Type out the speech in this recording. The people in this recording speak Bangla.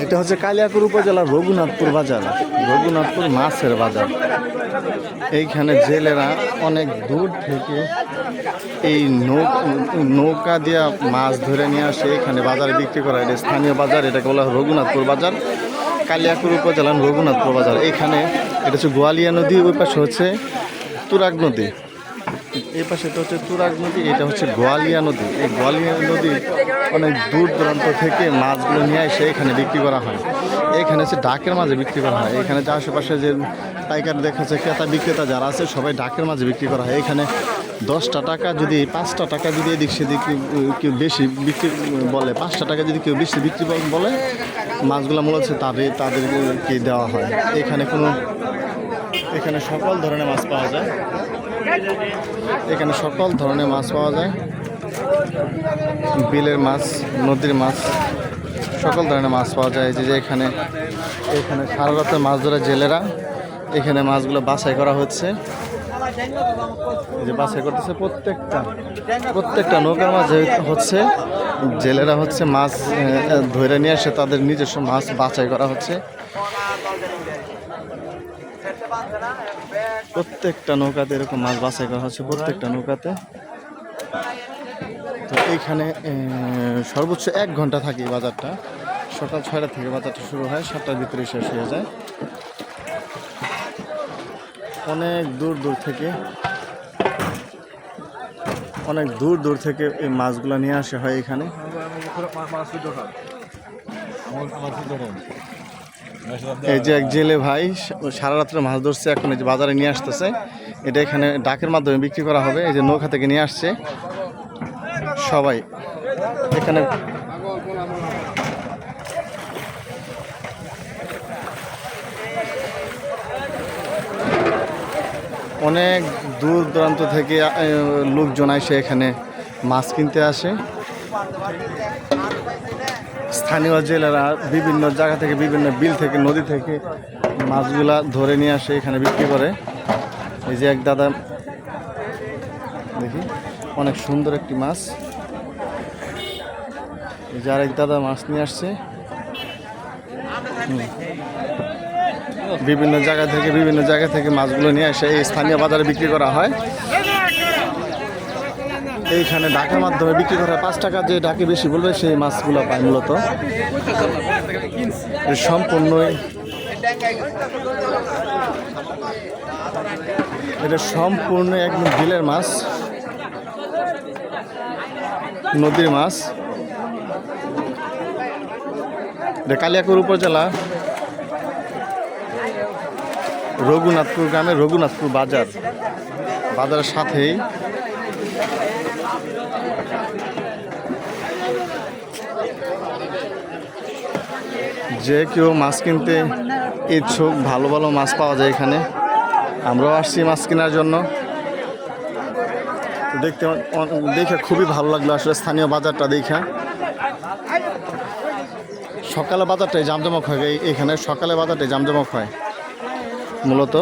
এটা হচ্ছে কালিয়াকুর উপজেলার রঘুনাথপুর বাজার, রঘুনাথপুর মাছের বাজার। এইখানে জেলেরা অনেক দূর থেকে এই নৌকা দিয়ে মাছ ধরে নিয়ে আসে এখানে বাজারে বিক্রি করা। এটা স্থানীয় বাজার, এটাকে বলা হয় রঘুনাথপুর বাজার, কালিয়াকুর উপজেলার রঘুনাথপুর বাজার। এইখানে এটা হচ্ছে গোয়ালিয়া নদী, ওই পাশে হচ্ছে তুরাগ নদী, এই পাশে এটা হচ্ছে তুরাগ নদী, এটা হচ্ছে গোয়ালিয়া নদী। এই গোয়ালিয়া নদী অনেক দূর দূরান্ত থেকে মাছগুলো নিয়ে এসে এখানে বিক্রি করা হয়। এখানে হচ্ছে ডাকের মাঝে বিক্রি করা হয়। এখানে যে আশেপাশে যে পাইকার দেখাচ্ছে, ক্রেতা বিক্রেতা যারা আছে সবাই ডাকের মাঝে বিক্রি করা হয়। এখানে 10টা টাকা যদি 5টা টাকা যদি এদিক সেদিক কেউ বেশি বিক্রি বলে, 5টা টাকা যদি কেউ বেশি বিক্রি বলে, মাছগুলো মূলত তাদেরকে দেওয়া হয়। এখানে সকল ধরনের মাছ পাওয়া যায়, এখানে সকল ধরনের মাছ পাওয়া যায়, বিলের মাছ, নদীর মাছ, সকল ধরনের মাছ পাওয়া যায়। যে এখানে সারা রাতে মাছ ধরা জেলেরা এখানে মাছগুলো বাছাই করা হচ্ছে, এই যে বাছাই করতেছে। প্রত্যেকটা নৌকার মাঝে হচ্ছে জেলেরা হচ্ছে মাছ ধরে নিয়ে আসে, তাদের নিজস্ব মাছ বাছাই করা হচ্ছে। প্রত্যেকটা নৌকাতে এরকম মাছ বাছাই করা হচ্ছে, প্রত্যেকটা নৌকাতে। তো এইখানে সর্বোচ্চ 1 ঘন্টা থাকে বাজারটা। সকাল 6টা থেকে বাজারটা শুরু হয়, 7টার ভিতরে শেষ হয়ে যায়। অনেক দূর দূর থেকে এই মাছগুলো নিয়ে আসা হয় এখানে। এই যে এক জেলে ভাই সারা রাত্রে মাছ ধরছে, এখন এই যে বাজারে নিয়ে আসতেছে। এটা এখানে ডাকের মাধ্যমে বিক্রি করা হবে। এই যে নৌকা থেকে নিয়ে আসছে সবাই এখানে। অনেক দূর দূরান্ত থেকে লোকজন আসে এখানে মাছ কিনতে আসে। স্থানীয় জেলেরা বিভিন্ন জায়গা থেকে, বিভিন্ন বিল থেকে, নদী থেকে মাছগুলা ধরে নিয়ে আসে এখানে বিক্রি করে। এই যে এক দাদা, দেখি অনেক সুন্দর একটি মাছ। এই যে আরেক দাদা মাছ নিয়ে আসছে। বিভিন্ন জায়গা থেকে মাছগুলো নিয়ে এসে এই স্থানীয় বাজারে বিক্রি করা হয়। এইখানে ডাকের মাধ্যমে বিক্রি করা হয়। 5 টাকা যে ডাকে বেশি বলবে সেই মাছগুলো পায় মূলত। এটা সম্পূর্ণ একদম বিলের মাছ, নদীর মাছ। এটা কালিয়াকুর উপজেলা রঘুনাথপুর গ্রামের রঘুনাথপুর বাজারের সাথেই যে কেউ মাছ কিনতে ইচ্ছুক, ভালো ভালো মাছ পাওয়া যায় এখানে। আমরাও আসছি মাছ কেনার জন্য। দেখে খুবই ভালো লাগলো আসলে স্থানীয় বাজারটা দেখা। সকালে বাজারটাই জামজমক হয়, এখানে সকালে বাজারটাই জামজমক হয় মূলত।